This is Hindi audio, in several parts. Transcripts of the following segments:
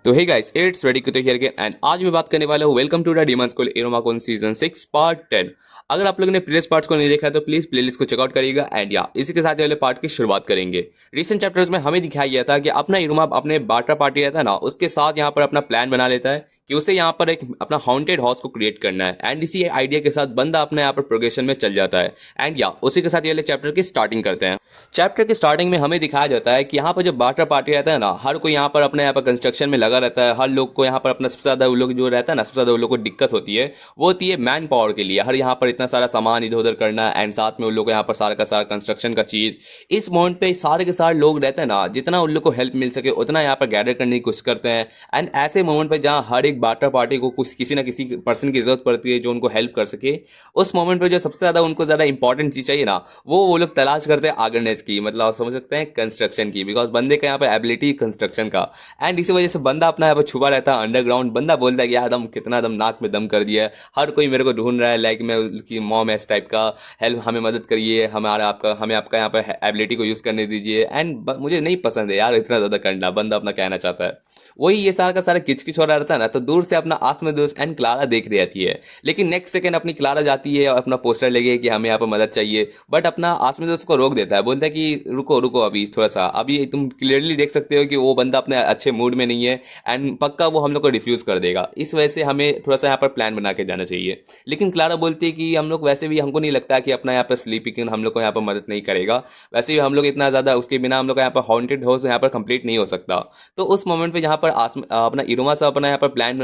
तो हे गाइस, इट्स रेडी कुतो हियर अगेन एंड आज मैं बात करने वाला हूँ welcome to the demon school Irumakun season 6 part 10। अगर आप लोगों ने प्रीवियस पार्ट्स को नहीं देखा है तो प्लीज प्लेलिस्ट को चेकआउट करिएगा एंड या इसी के साथ ये वाले पार्ट की शुरुआत करेंगे। रिसेंट चैप्टर्स में हमें दिखाया गया था कि अपना इरोमा अपने बाटा पार्टी रहता है ना, उसके साथ यहाँ पर अपना प्लान बना लेता है कि उसे यहाँ पर एक अपना हॉन्टेड हाउस को क्रिएट करना है एंड इसी आइडिया के साथ बंदा अपने यहाँ पर प्रोग्रेशन में चल जाता है एंड या उसी के साथ ये वाले चैप्टर की स्टार्टिंग करते हैं। चैप्टर के स्टार्टिंग में हमें दिखाया जाता है कि यहाँ पर जो बाटर पार्टी रहता है ना, हर कोई यहाँ पर अपने यहाँ पर कंस्ट्रक्शन में लगा रहता है। हर लोग को यहाँ पर अपना सबसे ज्यादा उन लोग जो रहता है ना, सबसे ज्यादा उन लोग को दिक्कत होती है वो होती है मैन पावर के लिए। हर यहाँ पर इतना सारा सामान इधर उधर करना एंड साथ में उन लोग को यहाँ पर सारा का सारा कंस्ट्रक्शन का चीज। इस मोमेंट पे सारे के सारे लोग रहते हैं ना, जितना उन लोग को हेल्प मिल सके उतना यहाँ पर गैदर करने की कोशिश करते हैं एंड ऐसे मोमेंट पे जहाँ हर एक बाटर पार्टी को कुछ किसी ना किसी पर्सन की जरूरत पड़ती है जो उनको हेल्प कर सके, उस मोमेंट पे जो सबसे ज्यादा उनको ज्यादा इंपॉर्टेंट चीज चाहिए ना, वो लोग तलाश करते हैं आर्गनेस की, मतलब आप समझ सकते हैं कंस्ट्रक्शन की। बिकॉज बंदे का यहाँ पे एबिलिटी कंस्ट्रक्शन का एंड इसी वजह से बंदा अपना यहाँ पर छुपा रहता है अंडरग्राउंड। बंदा बोलता है कि यार दम कितना दम नाक में दम कर दिया है, हर कोई मेरे को ढूंढ रहा है, लाइक मैं उसकी मॉम है इस टाइप का, हेल्प हमें मदद करिए, हमें आपका यहाँ पर एबिलिटी को यूज करने दीजिए एंड मुझे नहीं पसंद है यार इतना ज्यादा करना, बंदा अपना कहना चाहता है। वही ये सारा का सारा किचकिच हो रहा रहता है ना, तो दूर से अपना आसमा दोस्त एंड क्लारा देख रही आती है। लेकिन नेक्स्ट सेकंड अपनी क्लारा जाती है और अपना पोस्टर लेके कि हमें यहाँ पर मदद चाहिए, बट अपना आसमा दोस्त को रोक देता है, बोलता है कि रुको रुको अभी थोड़ा सा, अभी तुम क्लियरली देख सकते हो कि वो बंदा अपने अच्छे मूड में नहीं है एंड पक्का वो हम लोग को रिफ्यूज कर देगा। इस वजह से हमें थोड़ा सा यहाँ पर प्लान बना के जाना चाहिए। लेकिन क्लारा बोलती है कि हम लोग वैसे भी, हमको नहीं लगता कि अपना यहाँ पर स्लीपी किंग हम लोग को यहाँ पर मदद नहीं करेगा, वैसे भी हम लोग इतना ज्यादा उसके बिना हम लोग का यहाँ पर हॉन्टेड हाउस यहाँ पर कंप्लीट नहीं हो सकता। तो उस मोमेंट पे जहाँ पर अपना इरोमा से अपना यहाँ पर प्लान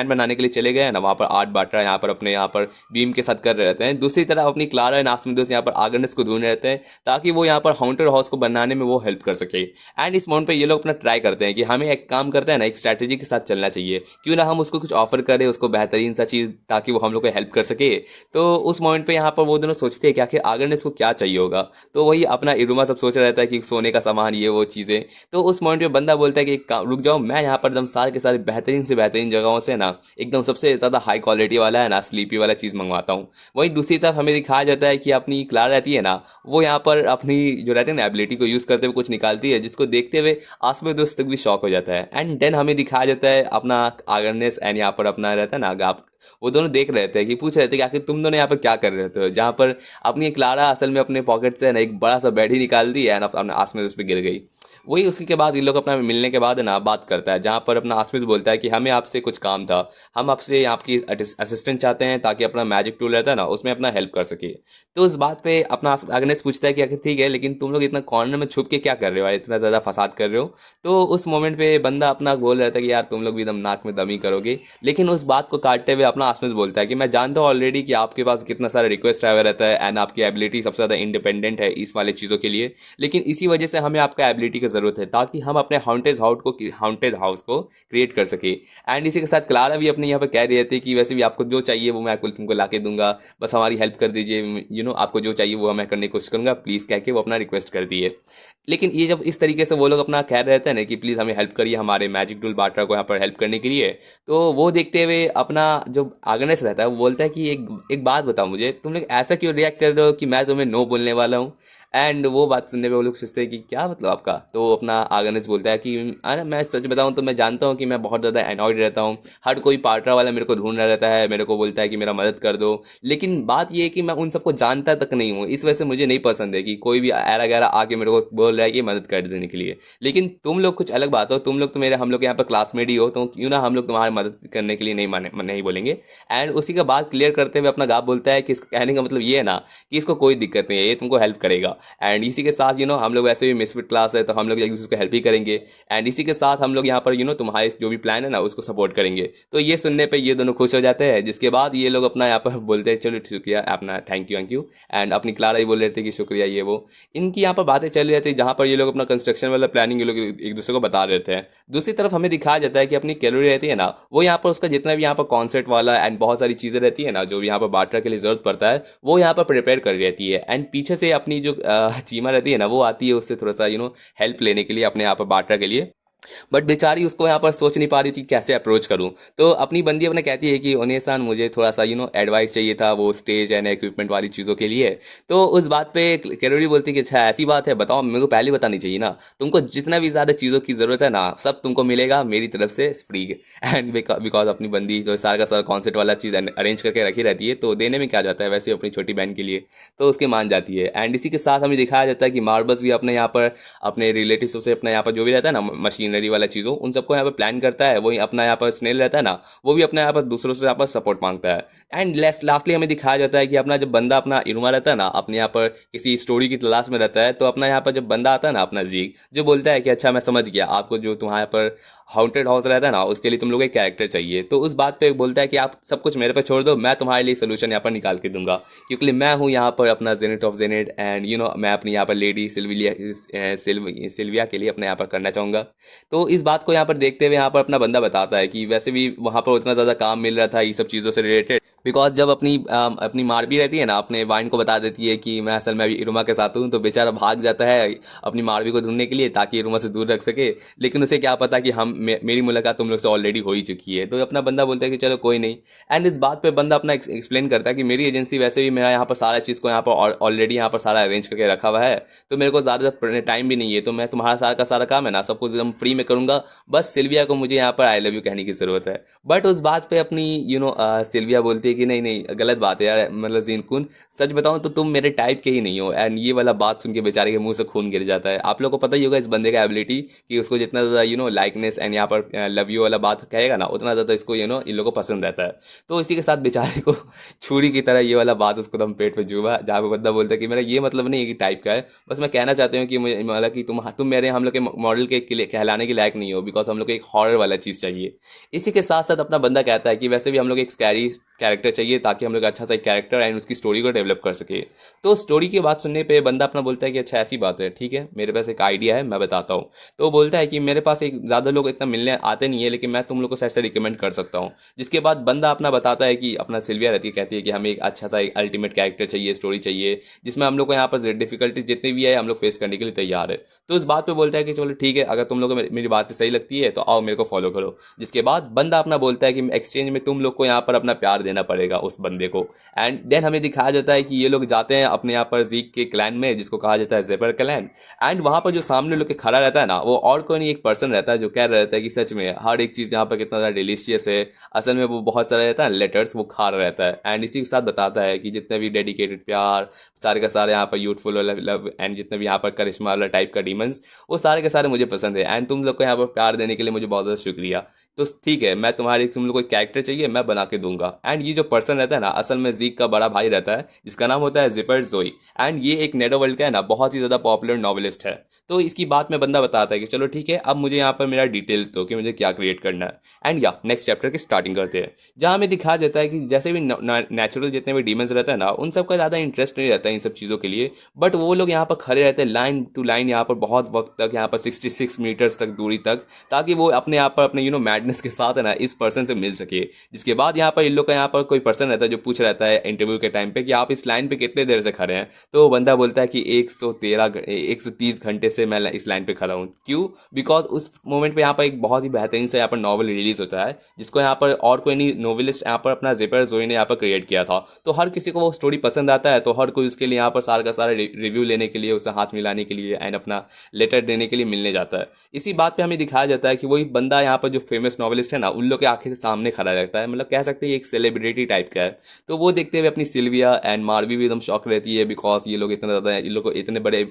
बनाने के लिए चले गए हैं ना, वहाँ पर आर्ट बाटा यहाँ पर अपने यहाँ पर बीम के साथ कर रहे रहते हैं। दूसरी तरफ अपनी क्लारा एंड आसमिदोस यहाँ पर आगर्नेस को ढूंढ रहते हैं ताकि वो यहाँ पर हॉन्टेड हाउस को बनाने में वो हेल्प कर सके। एंड इस मोमेंट पे ये लोग अपना ट्राई करते हैं कि हमें एक काम करते हैं ना, एक स्ट्रैटेजी के साथ चलना चाहिए, क्यों ना हम उसको कुछ ऑफर करें, उसको बेहतरीन सा चीज, ताकि वो हम लोग को हेल्प कर सके। तो उस मोमेंट पे यहाँ पर वो दोनों सोचते हैं कि आखिर आगर्नेस को क्या चाहिए होगा। तो वही अपना इरोमा सब सोच रहता है कि सोने का सामान, ये वो चीजें। तो उस मोमेंट पे बंदा बोलता है कि रुक जाओ, मैं यहाँ पर एकदम सारे के सारे बेहतरीन से बेहतरीन जगहों से ना एकदम सबसे ज़्यादा हाई क्वालिटी वाला है ना स्लीपी वाला चीज़ मंगवाता हूँ। वहीं दूसरी तरफ हमें दिखाया जाता है कि अपनी क्लारा रहती है ना, वो यहाँ पर अपनी जो रहती है ना एबिलिटी को यूज़ करते हुए कुछ निकालती है, जिसको देखते हुए आसपास दोस्त तक भी शॉक हो जाता है। एंड देन हमें दिखाया जाता है अपना आगरनेस एंड यहाँ पर अपना रहता है ना आप, वो दोनों देख रहे थे कि पूछ रहे थे कि आखिर तुम दोनों यहाँ पर क्या कर रहे थे, जहाँ पर अपनी क्लारा असल में अपने पॉकेट से ना एक बड़ा सा बेड ही निकाल दी है, अपने आसपास उस पर गिर गई। वही उसी के बाद ये लोग अपना मिलने के बाद ना बात करता है, जहाँ पर अपना आसमित बोलता है कि हमें आपसे कुछ काम था, हम आपसे आपकी असिस्टेंट चाहते हैं ताकि अपना मैजिक टूल रहता है ना उसमें अपना हेल्प कर सके। तो उस बात पे अपना अग्नेस पूछता है कि आखिर ठीक है, लेकिन तुम लोग इतना कॉर्नर में छुप के क्या कर रहे हो, इतना ज़्यादा फसाद कर रहे हो। तो उस मोमेंट पे बंदा अपना बोल रहा था कि यार तुम लोग भी एकदम नाक में दम ही करोगे। लेकिन उस बात को काटते हुए अपना आसमित बोलता है कि मैं जानता हूँ ऑलरेडी कि आपके पास कितना सारा रिक्वेस्ट आया रहता है एंड आपकी एबिलिटी सबसे ज़्यादा इंडिपेंडेंट है इस वाले चीज़ों के लिए, लेकिन इसी वजह से हमें आपका एबिलिटी की ज़रूरत है ताकि हम अपने हॉन्टेड हाउस को क्रिएट कर सके। एंड इसी के साथ क्लारा भी अपने यहाँ पर कह रही थी कि वैसे भी आपको जो चाहिए वो मैं तुमको ला के दूंगा, बस हमारी हेल्प कर दीजिए, आपको जो चाहिए वो मैं करने की कोशिश करूंगा, प्लीज़ कह के वो अपना रिक्वेस्ट कर दिए। लेकिन ये जब इस तरीके से वो लोग अपना कह रहे थे ना कि प्लीज़ हमें हेल्प करिए हमारे मैजिक टूल बाटा को यहाँ पर हेल्प करने के लिए, तो वो देखते हुए अपना जो आगनेस रहता है वो बोलता है कि एक बात बताओ मुझे, तुम लोग ऐसा क्यों रिएक्ट कर रहे हो कि मैं तुम्हें नो बोलने वाला हूँ। एंड वो बात सुनने पे वो लोग सोचते हैं कि क्या मतलब आपका। तो अपना आगनेस बोलता है कि अरे मैं सच बताऊं तो मैं जानता हूं कि मैं बहुत ज़्यादा एनॉयड रहता हूं, हर कोई पार्टनर वाला मेरे को ढूंढ रहा रहता है, मेरे को बोलता है कि मेरा मदद कर दो, लेकिन बात ये है कि मैं उन सबको जानता तक नहीं हूँ, इस वजह से मुझे नहीं पसंद है कि कोई भी ऐरा गैरा आके मेरे को बोल रहा है कि मदद कर देने के लिए। लेकिन तुम लोग कुछ अलग बात हो, तुम लोग तो हम लोग यहाँ पर क्लासमेट ही हो, तो क्यों ना हम लोग तुम्हारी मदद करने के लिए नहीं बोलेंगे। एंड उसी का बात क्लियर करते हुए अपना गाप बोलता है कि इसको कहने का मतलब ये है ना कि इसको कोई दिक्कत नहीं है, ये तुमको हेल्प करेगा। एंड इसी के साथ हम लोग वैसे भी मिसफिट क्लास है तो हम लोग एक दूसरे को हेल्प ही करेंगे एंड इसी के साथ हम लोग यहाँ पर तुम्हारे जो भी प्लान है ना उसको सपोर्ट करेंगे। तो ये सुनने पे ये दोनों खुश हो जाते हैं, जिसके बाद ये लोग अपना यहाँ पर बोलते हैं चलो शुक्रिया, अपना थैंक यू एंड अपनी क्लारा ही बोल रहे थे कि शुक्रिया, ये वो इनकी यहाँ पर बातें चल रही थी, जहाँ पर ये लोग अपना कंस्ट्रक्शन वाला प्लानिंग ये लोग एक दूसरे को बता रहे थे। दूसरी तरफ हमें दिखाया जाता है कि अपनी कैलोरी रहती है ना, वो यहाँ पर उसका जितना भी यहाँ पर कॉन्सर्ट वाला एंड बहुत सारी चीज़ें रहती है ना जो यहाँ पर बाटा के लिए जरूरत पड़ता है, वो यहाँ पर प्रिपेयर कर रहती है। एंड पीछे से अपनी जो चीमा रहती है ना, वो आती है उससे थोड़ा सा हेल्प लेने के लिए अपने यहाँ पर बाटा के लिए। बट बेचारी उसको यहाँ पर सोच नहीं पा रही थी कैसे अप्रोच करूँ। तो अपनी बंदी अपने कहती है कि ओनेसान मुझे थोड़ा सा एडवाइस चाहिए था वो स्टेज एंड इक्विपमेंट वाली चीज़ों के लिए। तो उस बात पे कैरोरी बोलती है कि अच्छा ऐसी बात है, बताओ, मेरे को पहले बतानी चाहिए ना। तुमको जितना भी ज़्यादा चीज़ों की ज़रूरत है ना सब तुमको मिलेगा मेरी तरफ से फ्री। एंड बिकॉज अपनी बंदी जो सारा का सारा कॉन्सेप्ट वाला चीज़ अरेंज करके रखी रहती है, तो देने में क्या जाता है वैसे अपनी छोटी बहन के लिए, तो उसके मान जाती है। एंड इसी के साथ हमें दिखाया जाता है कि मार्बस भी अपने यहाँ पर अपने रिलेटिव से अपना यहाँ पर जो भी रहता है ना मशीनरी वाला चीज़ों उन सबको यहाँ पर प्लान करता है। वही अपना यहाँ पर स्नेल रहता है ना, वो भी अपना यहाँ पर दूसरों से यहाँ पर सपोर्ट मांगता है। एंड लास्टली हमें दिखाया जाता है कि अपना जब बंदा अपना इरुमा रहता है ना अपने यहाँ पर किसी स्टोरी की तलाश में रहता है, तो अपना यहाँ पर जब बंदा आता है ना अपना जीक जो बोलता है कि अच्छा मैं समझ गया, आपको जो तुम्हारे पर हाउंटेड हाउस रहता है ना उसके लिए तुम लोग एक कैरेक्टर चाहिए, तो उस बात पे बोलता है कि आप सब कुछ मेरे पे छोड़ दो, मैं तुम्हारे लिए सोल्यूशन यहाँ पर निकाल के दूंगा, क्योंकि मैं हूँ यहाँ पर अपना जेनेट ऑफ जेनेट एंड मैं अपनी यहाँ पर लेडी सिल्विया के लिए अपने यहाँ पर करना चाहूँगा। तो इस बात को यहाँ पर देखते हुए यहाँ पर अपना बंदा बताता है कि वैसे भी वहाँ पर उतना ज़्यादा काम मिल रहा था ये सब चीज़ों से रिलेटेड, बिकॉज जब अपनी मारबी रहती है ना अपने वाइन को बता देती है कि मैं असल में अभी इरुमा के साथ हूँ, तो बेचारा भाग जाता है अपनी मारबी को ढूंढने के लिए ताकि इरुमा से दूर रख सके। लेकिन उसे क्या पता कि मेरी मुलाकात तुम लोग से ऑलरेडी हो ही चुकी है। तो अपना बंदा बोलता है कि चलो कोई नहीं। एंड इस बात पे बंदा अपना एक्सप्लेन करता है कि मेरी एजेंसी वैसे भी मेरा यहाँ पर सारा चीज़ को यहाँ पर ऑलरेडी यहाँ पर सारा अरेंज करके रखा हुआ है, तो मेरे को ज़्यादा टाइम भी नहीं है, तो मैं तुम्हारा सारा का सारा काम है ना सब कुछ एकदम फ्री में करूँगा, बस सिल्विया को मुझे यहाँ पर आई लव यू कहने की ज़रूरत है। बट उस बात पे अपनी सिल्विया बोलती है कि नहीं नहीं गलत बात है यार, मतलब जीनकुन सच बताऊं तो तुम मेरे टाइप के ही नहीं हो। एंड ये वाला बात सुन के बेचारे के मुंह से खून गिर जाता है। आप लोग को पता ही होगा इस बंदे का एबिलिटी कि उसको जितना ज़्यादा लाइकनेस एंड यहाँ पर लव यू वाला बात कहेगा ना उतना ज़्यादा इसको इन लोगों को पसंद रहता है। तो इसी के साथ बेचारे को छुरी की तरह ये वाला बात उसको दम पेट पे जुआ, जहाँ पे बंदा बोलता है कि मेरा ये मतलब नहीं है कि टाइप का है, बस मैं कहना चाहती हूँ कि मुझे मतलब कि तुम मेरे हम लोग के मॉडल के कहलाने के लायक नहीं हो, बिकॉज हम लोग को एक हॉरर वाला चीज़ चाहिए। इसी के साथ साथ अपना बंदा कहता है कि वैसे भी हम लोग एक स्कैरी कैरेक्टर चाहिए ताकि हम लोग अच्छा सा एक कैरेक्टर एंड उसकी स्टोरी को डेवलप कर सके। तो स्टोरी की बात सुनने पे बंदा अपना बोलता है कि अच्छा ऐसी बात है, ठीक है मेरे पास एक आइडिया है मैं बताता हूँ। तो वो बोलता है कि मेरे पास एक ज़्यादा लोग इतना मिलने आते नहीं है, लेकिन मैं तुम लोग को शायद से रिकमेंड कर सकता हूँ। जिसके बाद बंदा अपना बताता है कि अपना सिल्विया रहती है कहती है कि हमें एक अच्छा सा एक अल्टीमेट कैरेक्टर चाहिए, स्टोरी चाहिए जिसमें हम लोग को यहाँ पर डिफिकल्टीज जितनी भी है हम लोग फेस करने के लिए तैयार है। तो इस बात पे बोलता है कि चलो ठीक है, अगर तुम लोग को मेरी बात सही लगती है तो आओ मेरे को फॉलो करो। जिसके बाद बंदा अपना बोलता है कि एक्सचेंज में तुम लोग को यहाँ पर अपना प्यार देना पड़ेगा उस बंदे को। एंड देन हमें दिखाया जाता है कि ये लोग जाते हैं अपने यहाँ पर जीक के क्लैन में जिसको कहा जाता है जेपर क्लैन। एंड वहाँ पर जो सामने लोग के खड़ा रहता है ना वो और कोई नहीं एक पर्सन रहता है जो कह रहा रहता है कि सच में हर एक चीज़ यहाँ पर कितना ज़्यादा डिलीशियस है। असल में वो बहुत सारा रहता है लेटर्स वो खा रहा रहता है। एंड इसी के साथ बताता है कि जितने भी डेडिकेटेड प्यार सारे का सारे यहाँ पर यूथफुल लव एंड जितने भी यहाँ पर करिश्मा वाला टाइप का डीमंस वो सारे के सारे मुझे पसंद है। एंड तुम लोग को यहाँ पर प्यार देने के लिए मुझे बहुत ज़्यादा शुक्रिया। तो ठीक है मैं तुम लोग को एक कैरेक्टर चाहिए मैं बना के दूंगा। एंड ये जो पर्सन रहता है ना असल में जीक का बड़ा भाई रहता है जिसका नाम होता है जिपर जोई। एंड ये एक नेडोवर्ल्ड का है ना बहुत ही ज़्यादा पॉपुलर नॉवेलिस्ट है। तो इसकी बात में बंदा बताता है कि चलो ठीक है अब मुझे यहाँ पर मेरा डिटेल्स दो कि मुझे क्या क्रिएट करना है। एंड या नेक्स्ट चैप्टर की स्टार्टिंग करते हैं जहाँ हमें दिखाया जाता है कि जैसे भी नेचुरल जितने भी डीमंस रहता है ना उन सबका ज़्यादा इंटरेस्ट नहीं रहता है इन सब चीज़ों के लिए। बट वो लोग यहाँ पर खड़े रहते हैं लाइन टू लाइन यहाँ पर बहुत वक्त तक यहाँ पर 66 मीटर्स तक दूरी तक, ताकि वो अपने यहाँ पर अपने मैडनेस के साथ है ना इस पर्सन से मिल सके। जिसके बाद यहाँ पर इन लोग का यहाँ पर कोई पर्सन रहता है जो पूछ रहता है इंटरव्यू के टाइम पे कि आप इस लाइन पे कितने देर से खड़े हैं। तो वो बंदा बोलता है कि 130 घंटे से मैं इस लाइन पे खड़ा हूँ। क्यों? बिकॉज उस मोमेंट पे यहाँ पर एक बहुत ही बेहतरीन से यहाँ पर नॉवल रिलीज होता है जिसको यहाँ पर और कोई नहीं नोवेलिस्ट यहाँ पर अपना जिपर जोई ने यहाँ पर क्रिएट किया था। तो हर किसी को वो स्टोरी पसंद आता है, तो हर कोई उसके लिए यहाँ पर सारा का सारा रिव्यू लेने के लिए उसे हाथ मिलाने के लिए एंड अपना लेटर देने के लिए मिलने जाता है। इसी बात पे हमें दिखाया जाता है कि वही बंदा यहाँ पर जो फेमस नॉवेलिस्ट है ना उन लोग के आंखें सामने खड़ा रहता है, मतलब कह सकते हैं एक सेलिब्रिटी टाइप का है। तो वो देखते हुए अपनी सिल्विया एंड मार्वी भी एकदम शॉक रहती है बिकॉज ये लोग इतना ज़्यादा इन लोग को इतने बड़े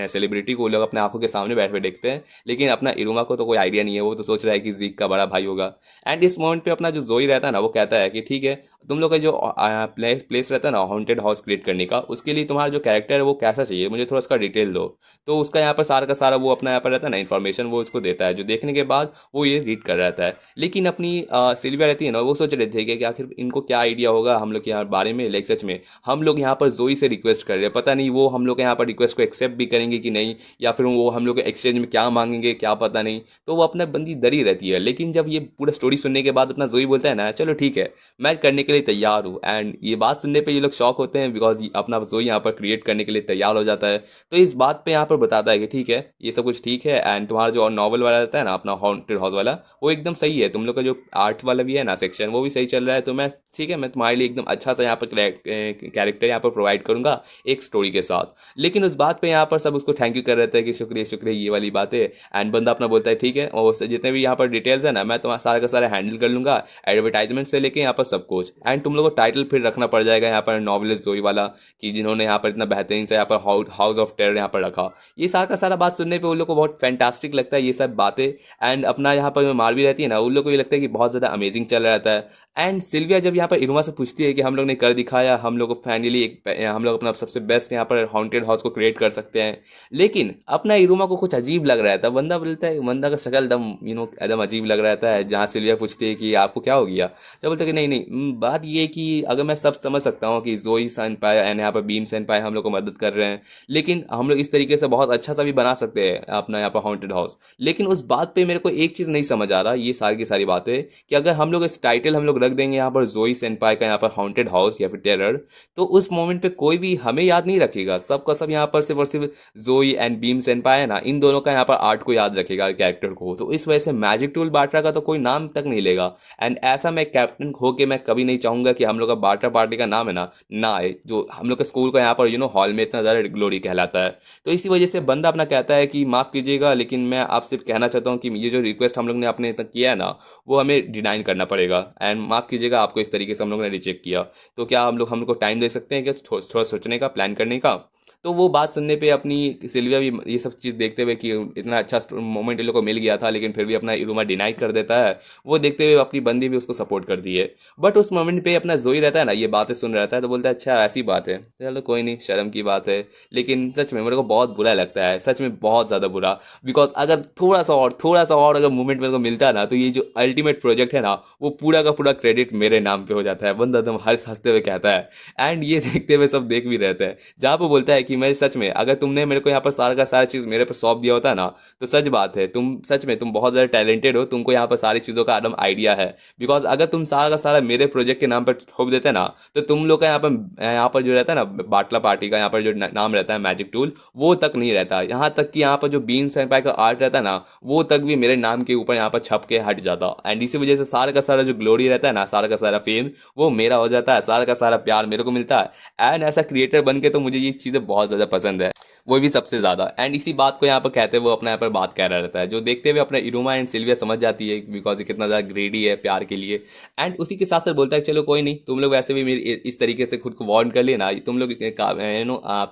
सेलिब्रिटी को लोग अपने आंखों के सामने बैठ हुए देखते हैं, लेकिन अपना इरुमा को तो कोई आइडिया नहीं है। वो तो सोच रहा है कि जीक का बड़ा भाई होगा। एंड इस मोमेंट पे अपना जो जोई रहता है ना वो कहता है कि ठीक है तुम लोग का जो प्लेस रहता है ना हॉन्टेड हाउस क्रिएट करने का, उसके लिए तुम्हारा जो कैरेक्टर है वो कैसा चाहिए, मुझे थोड़ा उसका डिटेल दो। तो उसका यहाँ पर सारा का सारा वो अपना यहाँ पर रहता है ना इन्फॉर्मेशन वो उसको देता है, जो देखने के बाद वो ये रीड कर रहता है। लेकिन अपनी सिल्विया रहती है ना वो सोच रहे थे कि आखिर इनको क्या आइडिया होगा हम लोग के यहाँ बारे में। लाइक सच में हम लोग यहाँ पर जोई से रिक्वेस्ट कर रहे हैं, पता नहीं वो हम लोग के यहाँ पर रिक्वेस्ट को एक्सेप्ट भी करेंगे कि नहीं, या फिर वो हम लोग एक्सचेंज में क्या मांगेंगे क्या पता नहीं, तो वो अपना बंदी डरी रहती है। लेकिन जब ये पूरा स्टोरी सुनने के बाद अपना जोई बोलता है ना चलो ठीक है मैं करने के लिए तैयार हूँ, एंड ये बात सुनने पे ये लोग शॉक होते हैं बिकॉज अपना जोई यहाँ पर क्रिएट करने के लिए तैयार हो जाता है। तो इस बात पे यहाँ पर बताता है कि ठीक है ये सब कुछ ठीक है, एंड तुम्हारा जो नॉवल वाला रहता है ना अपना हॉन्टेड हाउस वाला वो एकदम सही है, तुम लोग का जो आर्ट वाला भी है ना सेक्शन वो भी सही चल रहा है, तो मैं ठीक है मैं तुम्हारे लिए एकदम अच्छा सा यहाँ पर कैरेक्टर यहाँ पर प्रोवाइड करूंगा एक स्टोरी के साथ। लेकिन उस बात पे यहाँ पर सब उसको थैंक यू कर रहे थे कि शुक्रिया शुक्रिया ये वाली बात है, एंड बंदा अपना बोलता है ठीक है और जितने भी यहाँ पर डिटेल्स है ना मैं तुम्हारा सारा का सारा हैंडल कर लूंगा, एडवर्टाइजमेंट से लेके यहाँ पर सब कुछ, एंड तुम लोग को टाइटल फिर रखना पड़ जाएगा यहाँ पर नॉवलिस्ट जोई वाला, कि जिन्होंने यहाँ पर इतना बेहतरीन से यहाँ पर हाउस ऑफ टेरर यहाँ पर रखा। ये सारा का सारा बात सुनने पे उन लोग को बहुत फैंटास्टिक लगता है ये सब बातें, एंड अपना यहाँ पर मार भी रहती है ना उन लोग को ये लगता है कि बहुत ज़्यादा अमेजिंग चल रहा रहता है। एंड सिल्विया जब यहाँ पर इरुमा से पूछती है कि हम लोग ने कर दिखाया, हम लोग को फाइनली एक हम लोग अपना सबसे बेस्ट यहाँ पर हॉन्टेड हाउस को क्रिएट कर सकते हैं, लेकिन अपना इरुमा को कुछ अजीब लग रहा था। बंदा बोलता है, बंदा का शक्ल एकदम एकदम अजीब लग रहा था, जहाँ सिल्विया पूछती है कि आपको क्या हो गया, जब बोलते हैं कि नहीं नहीं बात ये है कि अगर मैं सब समझ सकता हूँ कि जोई सेनपाई एंड यहाँ पर बीम सेनपाई हम लोग को मदद कर रहे हैं, लेकिन हम लोग इस तरीके से बहुत अच्छा सा भी बना सकते हैं अपना यहाँ पर हॉन्टेड हाउस, लेकिन उस बात पे मेरे को एक चीज़ नहीं समझ आ रहा, ये सारी की सारी बातें कि अगर हम लोग इस टाइटल हम लोग रख देंगे यहाँ पर जोई सेनपाई का यहाँ पर हॉन्टेड हाउस या फिर टेरर, तो उस मोमेंट पे कोई भी हमें याद नहीं रखेगा, सबका सब यहाँ पर सिर्फ और सिर्फ जोई एंड बीम सेनपाई है ना इन दोनों का यहाँ पर आर्ट को याद रखेगा कैरेक्टर को, तो इस वजह से मैजिक टूल बाट्रा का तो कोई नाम तक नहीं लेगा। एंड ऐसा मैं कैप्टन हो के मैं कभी नहीं चाहूंगा कि हम लोग का बाट्रा पार्टी का नाम है ना आए, जो हम लोग के स्कूल का यहाँ पर हॉल में इतना ज़्यादा ग्लोरी कहलाता है। तो इसी वजह से बंदा अपना कहता है कि माफ़ कीजिएगा लेकिन मैं आपसे कहना चाहता हूँ कि ये जो रिक्वेस्ट हम लोग ने अपने तक किया है ना वो हमें डिनाइन करना पड़ेगा, एंड माफ़ कीजिएगा आपको इस तरीके से हम लोग ने रिजेक्ट किया, तो क्या हम लोग को टाइम दे सकते हैं क्या थोड़ा सोचने का प्लान करने का। तो वो बात सुनने पे अपनी सिल्विया भी ये सब चीज़ देखते हुए कि इतना अच्छा मोमेंट इन लोग को मिल गया था लेकिन फिर भी अपना इरुमा डिनाई कर देता है, वो देखते हुए अपनी बंदी भी उसको सपोर्ट कर दी है। बट उस मोमेंट पे अपना जोई रहता है ना ये बातें सुन रहता है तो बोलता है अच्छा ऐसी बात है, चलो कोई नहीं शर्म की बात है, लेकिन सच में मेरे को बहुत बुरा लगता है, सच में बहुत ज़्यादा बुरा, बिकॉज अगर थोड़ा सा और अगर मूवमेंट मेरे को मिलता है ना तो ये जो अल्टीमेट प्रोजेक्ट है ना वो पूरा का पूरा क्रेडिट मेरे नाम पे हो जाता है, बंदा एकदम हंसते हुए कहता है। एंड ये देखते हुए सब देख भी रहते हैं, जहाँ पे बोलता है कि मैं सच में अगर तुमने मेरे को यहाँ पर सारा का सारा चीज़ मेरे पर सौंप दिया होता ना तो सच बात है तुम सच में तुम बहुत ज़्यादा टैलेंटेड हो, तुमको यहाँ पर सारी चीज़ों का एकदम आइडिया है, बिकॉज अगर तुम सारा का सारा मेरे प्रोजेक्ट के नाम पर ठोक देते ना तो तुम लोग का यहाँ पर जो रहता है ना बाटला पार्टी का यहाँ पर जो नाम रहता है मैजिक टूल वो तक नहीं रहता, यहाँ तक कि यहाँ पर जो बीन सेनपाई का आर्ट रहता है ना वो तक भी मेरे नाम के ऊपर यहाँ पर छप के हट जाता, एंड इसी वजह से सारा का सारा जो ग्लोरी रहता है ना सारा का सारा फेम वो मेरा हो जाता है, सारा का सारा प्यार मेरे को मिलता है। एंड ऐसा क्रिएटर बन के तो मुझे ये चीज़ें बहुत ज़्यादा पसंद है, वो भी सबसे ज़्यादा। एंड इसी बात को यहाँ पर कहते हुए वो अपना यहाँ पर बात कह रहा रहता है, जो देखते हुए अपना इरुमा एंड सिल्विया समझ जाती है बिकॉज ये कितना ज़्यादा ग्रेडी है प्यार के लिए। एंड उसी के साथ साथ बोलता है चलो कोई नहीं तुम लोग वैसे भी मेरी इस तरीके से खुद को वार्न कर लेना, तुम लोग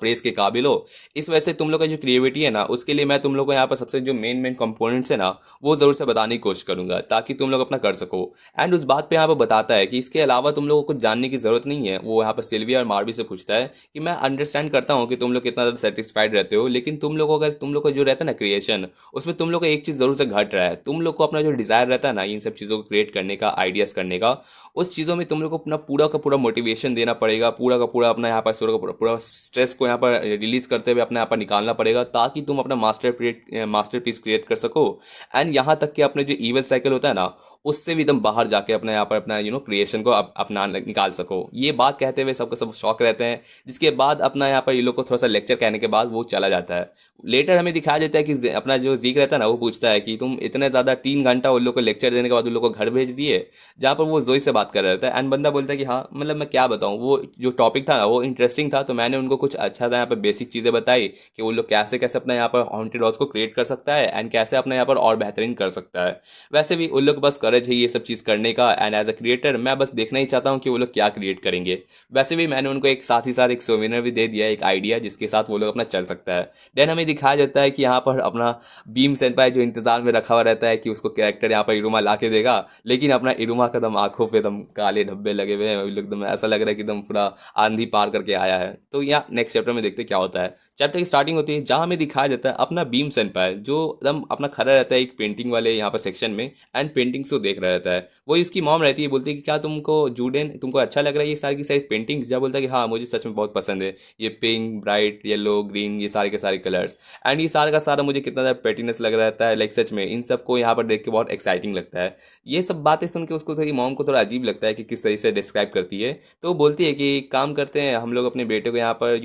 प्रेस के काबिल हो, इस वजह से तुम लोग का जो क्रिएटिविटी है ना उसके लिए मैं तुम लोग को यहाँ पर सबसे जो मेन कंपोनेंट्स है ना वो ज़रूर से बताने की कोशिश करूंगा ताकि तुम लोग अपना कर सको। एंड उस बात पे यहाँ पर बताता है कि इसके अलावा तुम लोगों को जानने की ज़रूरत नहीं है, वो यहाँ पर सिल्विया और मार्वी से पूछता है कि मैं अंडरस्टैंड करता हूँ कि तुम लोग कितना ज़्यादा सेटिस्फाइड रहते हो, लेकिन तुम लोग अगर तुम लोग को जो रहता है ना क्रिएशन उसमें तुम लोग को एक चीज़ ज़रूर से घट रहा है, तुम लोग को अपना जो डिज़ायर रहता है ना इन सब चीज़ों को क्रिएट करने का आइडियाज़ करने का उस चीज़ों में तुम लोग को अपना पूरा का पूरा मोटिवेशन देना पड़ेगा, पूरा का पूरा अपना यहाँ पर पूरा स्ट्रेस को यहाँ पर रिलीज करते हुए अपने यहाँ पर निकालना पड़ेगा ताकि तुम अपना मास्टरपीस क्रिएट कर सको। एंड यहाँ तक कि अपने जो ईवल साइकिल होता है ना उससे भी एकदम बाहर जाके अपने यहाँ पर अपना क्रिएशन को अपना निकाल सको। ये बात कहते हुए सबको सब शौक रहते हैं, जिसके बाद अपना यहाँ पर ये लोग को थोड़ा सा लेक्चर कहने के बाद वो चला जाता है। लेटर हमें दिखाया जाता है कि अपना जो जीक रहता है ना वो पूछता है कि तुम इतने ज़्यादा 3 घंटा उन लोग को लेक्चर देने के बाद उन लोग को घर भेज दिए, जहाँ पर वो जोई से बात कर रहा था। एंड बंदा बोलता है कि हाँ मतलब मैं क्या बताऊँ, वो जो टॉपिक था ना वो इंटरेस्टिंग था तो मैंने उनको कुछ अच्छा सा यहाँ पर बेसिक चीज़ें बताई कि वो लोग कैसे कैसे अपना यहाँ पर हॉन्टेड हाउस को क्रिएट कर सकता है एंड कैसे अपना यहाँ पर और बेहतरीन कर सकता है। वैसे भी उन लोग बस करेज है ये सब चीज़ करने का, एंड एज अ क्रिएटर मैं बस देखना ही चाहता हूँ कि वो लोग क्या क्रिएट करेंगे। वैसे भी मैंने उनको एक साथ ही साथ एक सोविनर भी दे दिया, एक आइडिया जिसके साथ वो लोग अपना चल सकता है। देन हमें दिखाया जाता है कि यहाँ पर अपना बीम सेनपाई जो इंतजार में रखा हुआ रहता है कि उसको कैरेक्टर यहाँ पर इरुमा ला के देगा, लेकिन अपना इरुमा का दम आंखों पे दम काले धब्बे लगे हुए हैं, एकदम ऐसा लग रहा है कि एकदम पूरा आंधी पार करके आया है। तो यहाँ नेक्स्ट चैप्टर में देखते क्या होता है। चैप्टर की स्टार्टिंग होती है जहाँ हमें दिखाया जाता है अपना बीम सेनपाई जो एकदम अपना खड़ा रहता है एक पेंटिंग वाले यहाँ पर सेक्शन में एंड पेंटिंग्स को देख रहा रहता है। वही उसकी मॉम रहती है, बोलती है कि क्या तुमको जूडेन तुमको अच्छा लग रहा है ये सारी की सारी पेंटिंग्स? जब बोलता है कि हाँ मुझे सच में बहुत पसंद है, ये पिंक ब्राइट येलो ग्रीन ये सारे के सारे कलर्स एंड ये सारा का सारा मुझे कितना ज़्यादा पेटीनेस लग रहा रहता है, लाइक सच में इन सबको यहाँ पर देख के बहुत एक्साइटिंग लगता है। ये सब बातें सुन के उसको थोड़ी मॉम को थोड़ा अजीब लगता है कि किस तरीके से डिस्क्राइब करती है। तो वो बोलती है कि एक काम करते हैं हम लोग अपने बेटे को यहाँ पर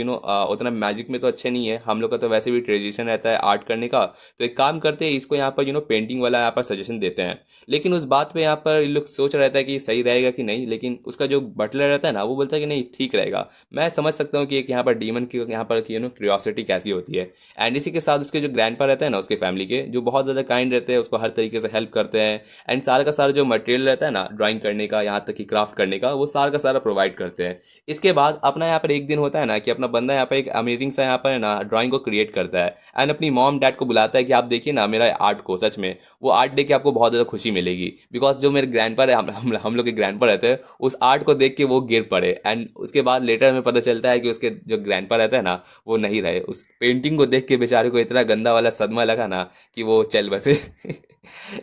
उतना मैजिक में तो अच्छे नहीं है, हम लोग का तो वैसे भी ट्रेडिशन रहता है आर्ट करने का, तो एक काम करते हैं इसको यहाँ पर पेंटिंग वाला यहाँ पर सजेशन देते हैं। लेकिन उस बात पे यहाँ पर ये लोग सोच रहता है कि सही रहेगा कि नहीं, लेकिन उसका जो बटलर रहता है ना वो बोलता है कि नहीं ठीक रहेगा। मैं समझ सकता हूँ कि एक यहाँ पर डीमन की यहाँ पर की क्यूरियोसिटी कैसी होती है। एंड इसी के साथ उसके जो ग्रैंडपा रहते हैं ना उसके फैमिली के, जो बहुत ज़्यादा काइंड रहते हैं, उसको हर तरीके से हेल्प करते हैं एंड सारा का सारा जो मटेरियल रहता है ना ड्राइंग करने का यहाँ तक कि क्राफ्ट करने का वो सारा का सारा प्रोवाइड करते हैं। इसके बाद अपना यहाँ पर एक दिन होता है ना कि अपना बंदा यहाँ पर एक अमेजिंग सा यहाँ पर है ना ड्राइंग को क्रिएट करता है एंड अपनी मॉम डैड को बुलाता है कि आप देखिए ना मेरा आर्ट को, सच में वो आर्ट देख के आपको बहुत ज़्यादा खुशी मिलेगी। बिकॉज जो मेरे ग्रैंडपा है हम लोग के ग्रैंडपा रहते हैं उस आर्ट को देख के वो गिर पड़े एंड उसके बाद लेटर में पता चलता है कि उसके जो ग्रैंडपा रहता है ना वो नहीं रहे। उस पेंटिंग को देख के बेचारे को इतना गंदा वाला सदमा लगा ना कि वो चल बसे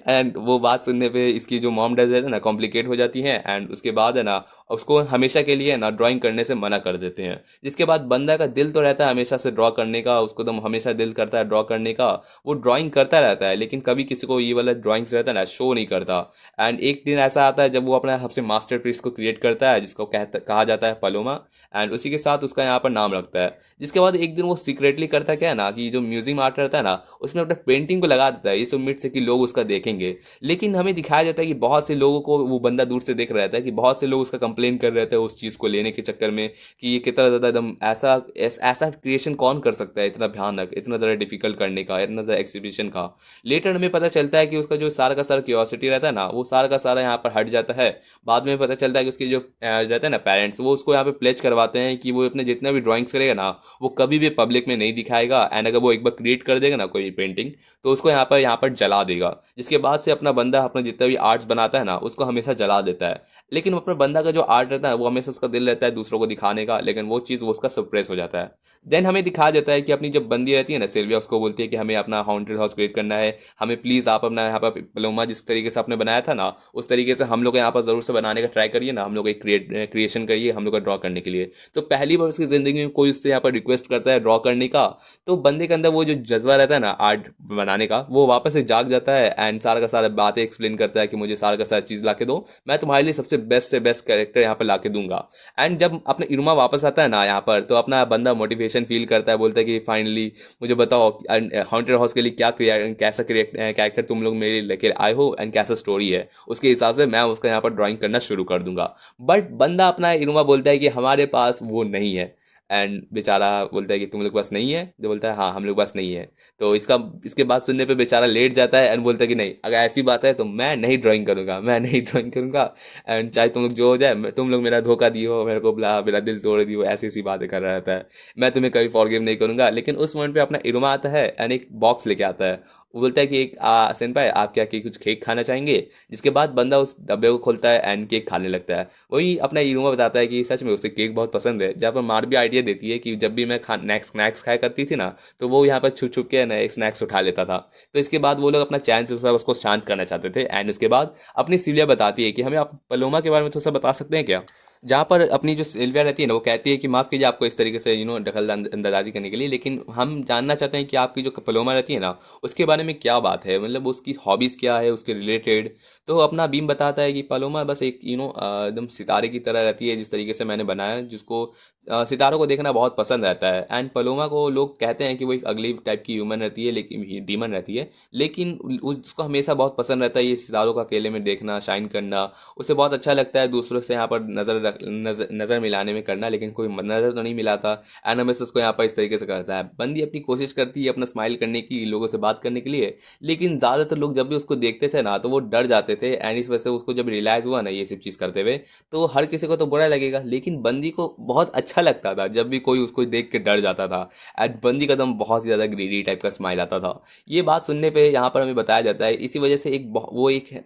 एंड वो बात सुनने पे इसकी जो मॉम डैड रहते हैं ना कॉम्प्लिकेट हो जाती हैं एंड उसके बाद है ना उसको हमेशा के लिए ना ड्राइंग करने से मना कर देते हैं। जिसके बाद बंदा का दिल तो रहता है हमेशा से ड्रॉ करने का, उसको तो हमेशा दिल करता है ड्रॉ करने का, वो ड्राइंग करता रहता है लेकिन कभी किसी को ये वाला ड्राइंग्स रहता है ना शो नहीं करता। एंड एक दिन ऐसा आता है जब वो अपना सबसे मास्टरपीस को क्रिएट करता है जिसको कहा जाता है पलोमा एंड उसी के साथ उसका यहाँ पर नाम रखता है। जिसके बाद एक दिन वो सीक्रेटली करता क्या है ना कि जो म्यूजियम आर्ट रहता है ना उसमें अपने पेंटिंग को लगा देता है इस उम्मीद से कि लोग उसका देखेंगे। लेकिन हमें दिखाया जाता है कि बहुत से लोगों को वो बंदा दूर से देख रहा रहता है कि बहुत से लोग उसका कंप्लेन कर रहे थे उस चीज़ को लेने के चक्कर में कि ये कितना ज़्यादा एकदम ऐसा क्रिएशन कौन कर सकता है इतना भयानक, इतना ज़्यादा डिफिकल्ट करने का, इतना ज़्यादा एग्जीबिशन का। लेटर हमें पता चलता है कि उसका जो सारा का सारा क्यूरियोसिटी रहता है ना वो सारा का सारा यहाँ पर हट जाता है। बाद में पता चलता है कि उसके जो रहते हैं ना पेरेंट्स वो उसको यहाँ पे प्लेज करवाते हैं कि वो अपने जितना भी ड्राइंग्स करेगा ना वो कभी भी पब्लिक में नहीं दिखाएगा एंड अगर वो एक बार क्रिएट कर देगा ना कोई पेंटिंग तो उसको यहाँ पर जला देगा। जिसके बाद से अपना बंदा अपना जितना भी आर्ट्स बनाता है ना उसको हमेशा जला देता है। लेकिन अपने बंदा का जो आर्ट रहता है वो हमेशा उसका दिल रहता है दूसरों को दिखाने का, लेकिन वो चीज़ वो उसका सप्रेस हो जाता है। देन हमें दिखाया जाता है कि अपनी जब बंदी रहती है ना सिल्विया उसको बोलती है कि हमें अपना हॉन्टेड हाउस क्रिएट करना है, हमें प्लीज़ आप अपना यहाँ पर पलोमा जिस तरीके से आपने बनाया था ना उस तरीके से हम लोग यहाँ पर ज़रूर से बनाने का ट्राई करिए ना, हम लोग एक क्रिएशन करिए हम लोग का ड्रॉ करने के लिए। तो पहली बार उसकी ज़िंदगी में कोई उससे यहाँ पर रिक्वेस्ट करता है ड्रॉ करने का, तो बंदे के अंदर वो जो जज्बा रहता है ना आर्ट बनाने का वो वापस से जाग जाता है एंड सारा का सारा बातें एक्सप्लेन करता है कि मुझे सारा का सारा चीज़ ला के दो, मैं तुम्हारे लिए सबसे बेस्ट से बेस्ट कैरेक्टर यहाँ पर ला के दूंगा। एंड जब अपने इरुमा वापस आता है ना यहाँ पर तो अपना बंदा मोटिवेशन फील करता है, बोलता है कि फाइनली मुझे बताओ हॉन्टेड हाउस के लिए कैसा कैरेक्टर तुम लोग मेरे लिए लेके आए हो एंड कैसा स्टोरी है, उसके हिसाब से मैं उसका यहाँ पर ड्राइंग करना शुरू कर दूंगा। बट बंदा अपना इरुमा बोलता है कि हमारे पास वो नहीं है एंड बेचारा बोलता है कि तुम लोग के पास नहीं है, जो बोलता है हाँ हम लोग के पास नहीं है। तो इसके बाद सुनने पे बेचारा लेट जाता है एंड बोलता है कि नहीं अगर ऐसी बात है तो मैं नहीं ड्राइंग करूंगा, मैं नहीं ड्राइंग करूंगा एंड चाहे तुम लोग जो हो जाए तुम लोग मेरा धोखा दियो, मेरे को बुला, मेरा दिल तोड़ दियो, ऐसी ऐसी बातें कर रहा रहता है, मैं तुम्हें कभी फॉरगिव नहीं करूंगा। लेकिन उस मोमेंट पे अपना इरुमा आता है एंड एक बॉक्स लेके आता है, वो बोलता है कि एक सेनपाई आप क्या कि कुछ केक खाना चाहेंगे। जिसके बाद बंदा उस डब्बे को खोलता है एंड केक खाने लगता है। वही अपना इरुमा बताता है कि सच में उसे केक बहुत पसंद है, जहाँ पर मार भी आइडिया देती है कि जब भी मैं स्नैक्स खाया करती थी ना तो वो यहाँ पर छुप छुप के ना एक स्नैक्स उठा लेता था। तो इसके बाद वो लोग अपना चैन से उसको शांत करना चाहते थे एंड उसके बाद अपनी सिलिया बताती है कि हमें आप पलोमा के बारे में थोड़ा सा बता सकते हैं क्या। जहाँ पर अपनी जो सिल्विया रहती है ना वो कहती है कि माफ़ कीजिए आपको इस तरीके से दखल अंदाजी करने के लिए, लेकिन हम जानना चाहते हैं कि आपकी जो पलोमा रहती है ना उसके बारे में क्या बात है, मतलब उसकी हॉबीज़ क्या है उसके रिलेटेड। तो अपना बीम बताता है कि पलोमा बस एक एकदम सितारे की तरह रहती है जिस तरीके से मैंने बनाया, जिसको सितारों को देखना बहुत पसंद रहता है। एंड पलोमा को लोग कहते हैं कि वो एक अगली टाइप की ह्यूमन रहती है, लेकिन डीमन रहती है, लेकिन उसको हमेशा बहुत पसंद रहता है ये सितारों का अकेले में देखना, शाइन करना। उसे बहुत अच्छा लगता है दूसरों से यहाँ पर नज़र मिलाने में करना, लेकिन कोई नज़र तो नहीं मिलाता। एंड हमेशा उसको यहाँ पर इस तरीके से करता है। बंदी अपनी कोशिश करती है अपना स्माइल करने की, लोगों से बात करने के लिए, लेकिन ज़्यादातर लोग जब भी उसको देखते थे ना तो वो डर जाते थे। एंड इस वजह से उसको जब रियलाइज़ हुआ ना ये सब चीज़ करते हुए तो हर किसी को तो बुरा लगेगा, लेकिन बंदी को बहुत अच्छा लगता था जब भी कोई उसको देख के डर जाता था। एंड बंदी का दम बहुत ही ज़्यादा ग्रीडी टाइप का स्माइल आता था। ये बात सुनने पे यहाँ पर हमें बताया जाता है, इसी वजह से एक